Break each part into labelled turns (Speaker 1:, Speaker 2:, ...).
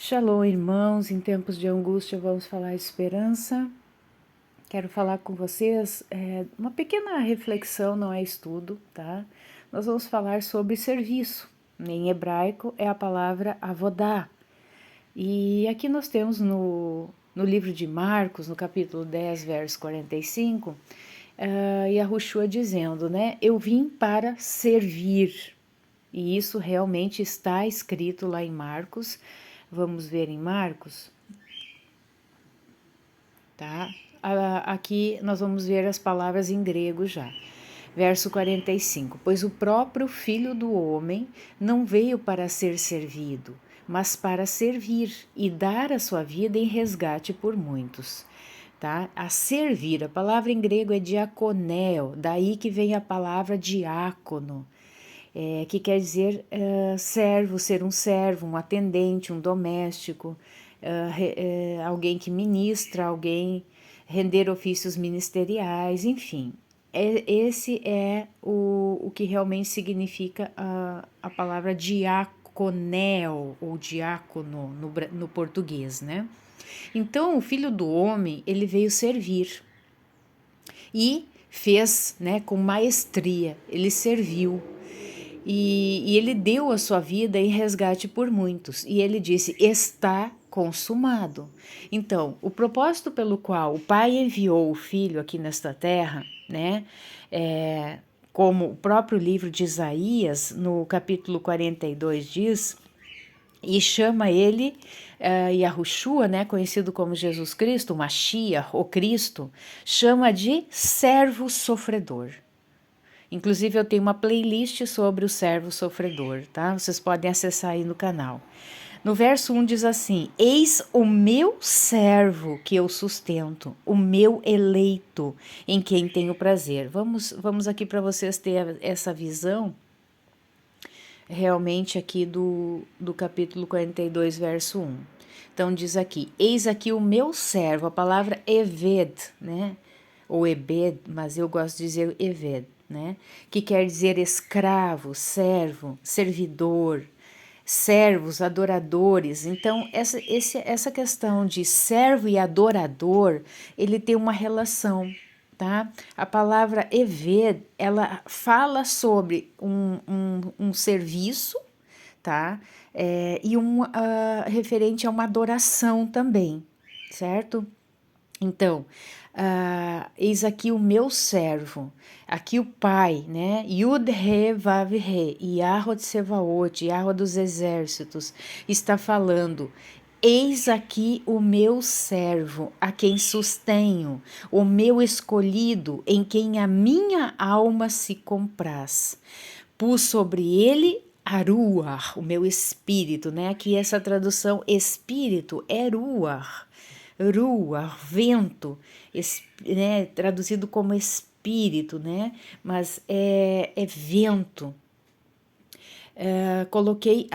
Speaker 1: Shalom, irmãos, em tempos de angústia vamos falar de esperança. Quero falar com vocês uma pequena reflexão, não é estudo, tá? Nós vamos falar sobre serviço. Em hebraico é a palavra avodá. E aqui nós temos no livro de Marcos, no capítulo 10, verso 45, Yahushua dizendo, né? Eu vim para servir. E isso realmente está escrito lá em Marcos. Vamos ver em Marcos, tá? Aqui nós vamos ver as palavras em grego já. Verso 45: Pois o próprio Filho do Homem não veio para ser servido, mas para servir e dar a sua vida em resgate por muitos. Tá? A servir, a palavra em grego é diaconeo, daí que vem a palavra diácono. Que quer dizer servo, ser um servo, um atendente, um doméstico, alguém que ministra, alguém render ofícios ministeriais, enfim. Esse é o que realmente significa a palavra diaconel ou diácono no português, né? Então, o Filho do Homem, ele veio servir e fez, né, com maestria, ele serviu. E ele deu a sua vida em resgate por muitos. E ele disse: está consumado. Então, o propósito pelo qual o Pai enviou o Filho aqui nesta terra, né? Como o próprio livro de Isaías, no capítulo 42, diz, e chama ele, Yahushua, né, conhecido como Jesus Cristo, o Mashiach, o Cristo, chama de servo sofredor. Inclusive, eu tenho uma playlist sobre o servo sofredor, tá? Vocês podem acessar aí no canal. No verso 1 diz assim: Eis o meu servo que eu sustento, o meu eleito, em quem tenho prazer. Vamos aqui para vocês ter essa visão realmente aqui do capítulo 42, verso 1. Então diz aqui: Eis aqui o meu servo, a palavra Eved, né? Ou Ebed, mas eu gosto de dizer Eved, né? Que quer dizer escravo, servo, servidor, servos, adoradores. Então, essa questão de servo e adorador, ele tem uma relação, tá? A palavra Eved, ela fala sobre um serviço, tá? E referente a uma adoração também, certo? Então, eis aqui o meu servo, aqui o Pai, né? Yud He Vav He, Yahweh de Sevaot, Yahweh dos exércitos, está falando: eis aqui o meu servo, a quem sustenho, o meu escolhido, em quem a minha alma se compraz. Pus sobre ele Aruach, o meu espírito, né? Aqui essa tradução espírito é Ruach. Ruach, vento, né, traduzido como espírito, né, mas é vento. Coloquei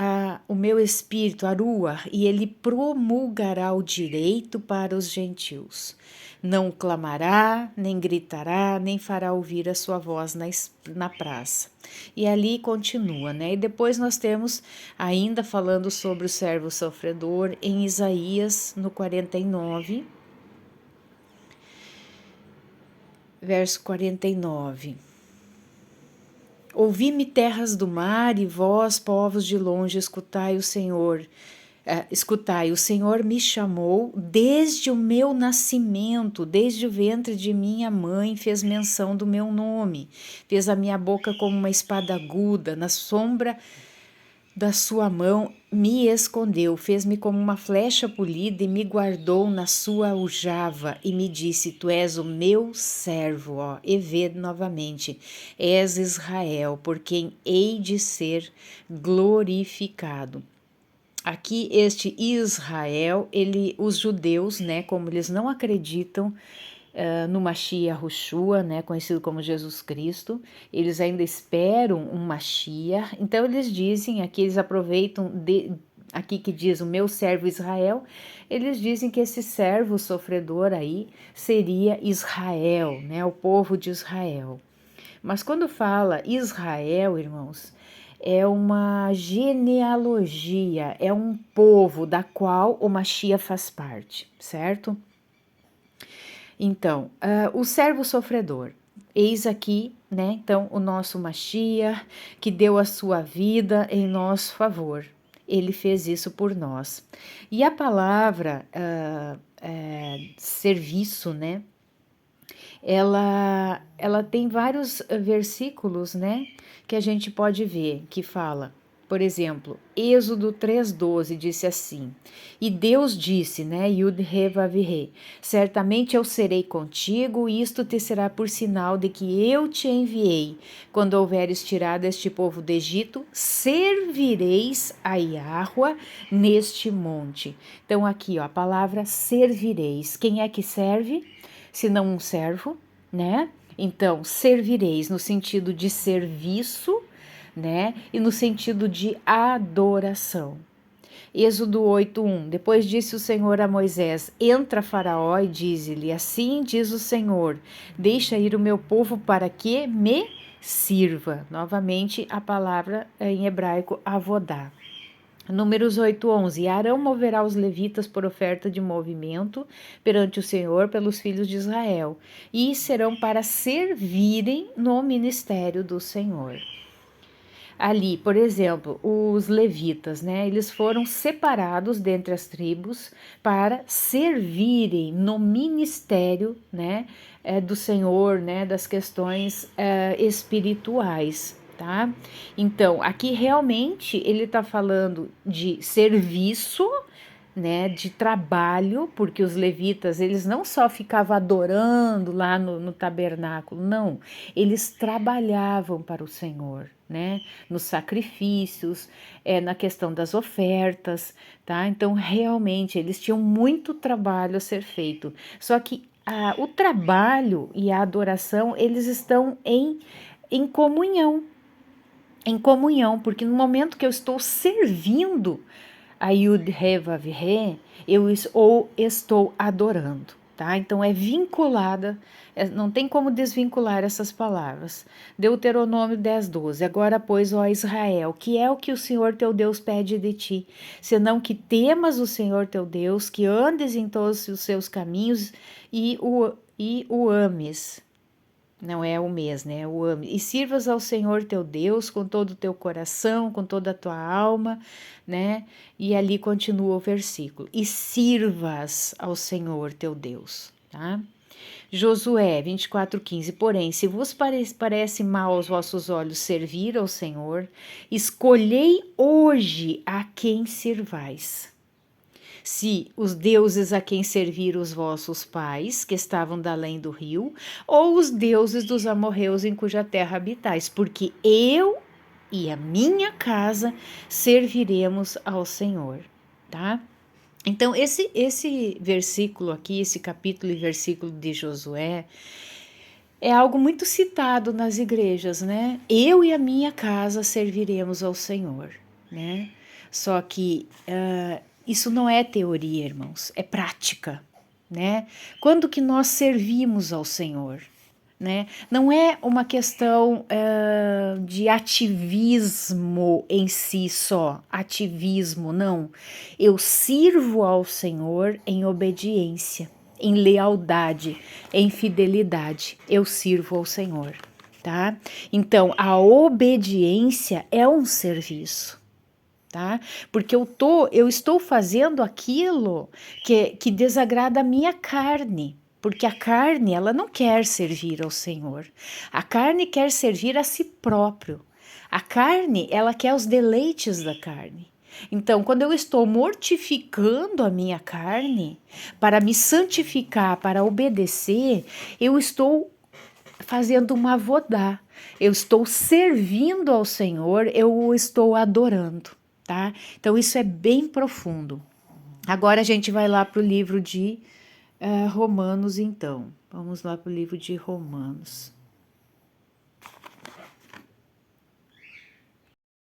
Speaker 1: o meu espírito, a Ruach, e ele promulgará o direito para os gentios. Não clamará, nem gritará, nem fará ouvir a sua voz na praça. E ali continua, né? E depois nós temos ainda falando sobre o servo sofredor em Isaías, no 49, verso 49. Ouvi-me terras do mar e vós, povos de longe, escutai o Senhor. Escutai, o Senhor me chamou desde o meu nascimento, desde o ventre de minha mãe, fez menção do meu nome, fez a minha boca como uma espada aguda, na sombra da sua mão me escondeu, fez-me como uma flecha polida e me guardou na sua aljava e me disse: Tu és o meu servo, ó, e vê novamente, és Israel, por quem hei de ser glorificado. Aqui este Israel, os judeus, né, como eles não acreditam no Mashiach Yahushua, né, conhecido como Jesus Cristo, eles ainda esperam um Mashiach, então eles dizem, aqui eles aproveitam, aqui que diz o meu servo Israel, eles dizem que esse servo sofredor aí seria Israel, né, o povo de Israel. Mas quando fala Israel, irmãos, é uma genealogia, é um povo da qual o Mashiach faz parte, certo? Então, o servo sofredor, eis aqui, né? Então, o nosso Mashiach, que deu a sua vida em nosso favor. Ele fez isso por nós. E a palavra serviço, né? Ela tem vários versículos, né? Que a gente pode ver, que fala. Por exemplo, Êxodo 3,12 disse assim: E Deus disse, né, Yud He Vav He, certamente eu serei contigo, e isto te será por sinal de que eu te enviei. Quando houveres tirado este povo do Egito, servireis a Yahua neste monte. Então aqui, ó, a palavra servireis. Quem é que serve? Se não um servo, né? Então, servireis no sentido de serviço, né? E no sentido de adoração. Êxodo 8:1. Depois disse o Senhor a Moisés: Entra Faraó e dize-lhe: Assim diz o Senhor: Deixa ir o meu povo para que me sirva. Novamente a palavra em hebraico avodá. Números 8:11. E Arão moverá os levitas por oferta de movimento perante o Senhor pelos filhos de Israel, e serão para servirem no ministério do Senhor. Ali, por exemplo, os levitas, né? Eles foram separados dentre as tribos para servirem no ministério, né? Do Senhor, né? Das questões espirituais. Tá? Então, aqui realmente ele está falando de serviço, né, de trabalho, porque os levitas, eles não só ficavam adorando lá no tabernáculo, não, eles trabalhavam para o Senhor, né, nos sacrifícios, na questão das ofertas, tá? Então, realmente, eles tinham muito trabalho a ser feito, só que o trabalho e a adoração, eles estão em comunhão, porque no momento que eu estou servindo a Yud He Vav He, eu estou adorando, tá? Então é vinculada, não tem como desvincular essas palavras. Deuteronômio 10:12. Agora, pois, ó Israel, que é o que o Senhor teu Deus pede de ti, senão que temas o Senhor teu Deus, que andes em todos os seus caminhos e o ames. Não é o mês, né? O ame. E sirvas ao Senhor teu Deus com todo o teu coração, com toda a tua alma, né? E ali continua o versículo. E sirvas ao Senhor teu Deus, tá? Josué 24:15. Porém, se vos parece mal aos vossos olhos servir ao Senhor, escolhei hoje a quem servais. Se os deuses a quem serviram os vossos pais, que estavam da além do rio, ou os deuses dos amorreus em cuja terra habitais, porque eu e a minha casa serviremos ao Senhor, tá? Então, esse versículo aqui, esse capítulo e versículo de Josué, é algo muito citado nas igrejas, né? Eu e a minha casa serviremos ao Senhor, né? Só que isso não é teoria, irmãos, é prática, né? Quando que nós servimos ao Senhor, né? Não é uma questão de ativismo em si só, ativismo, não. Eu sirvo ao Senhor em obediência, em lealdade, em fidelidade. Eu sirvo ao Senhor, tá? Então, a obediência é um serviço. Tá? Porque eu estou fazendo aquilo que desagrada a minha carne, porque a carne ela não quer servir ao Senhor, a carne quer servir a si próprio, a carne ela quer os deleites da carne. Então, quando eu estou mortificando a minha carne para me santificar, para obedecer, eu estou fazendo uma avodá, eu estou servindo ao Senhor, eu o estou adorando. Tá? Então isso é bem profundo. Agora a gente vai lá para o livro de Romanos, então. Vamos lá para o livro de Romanos.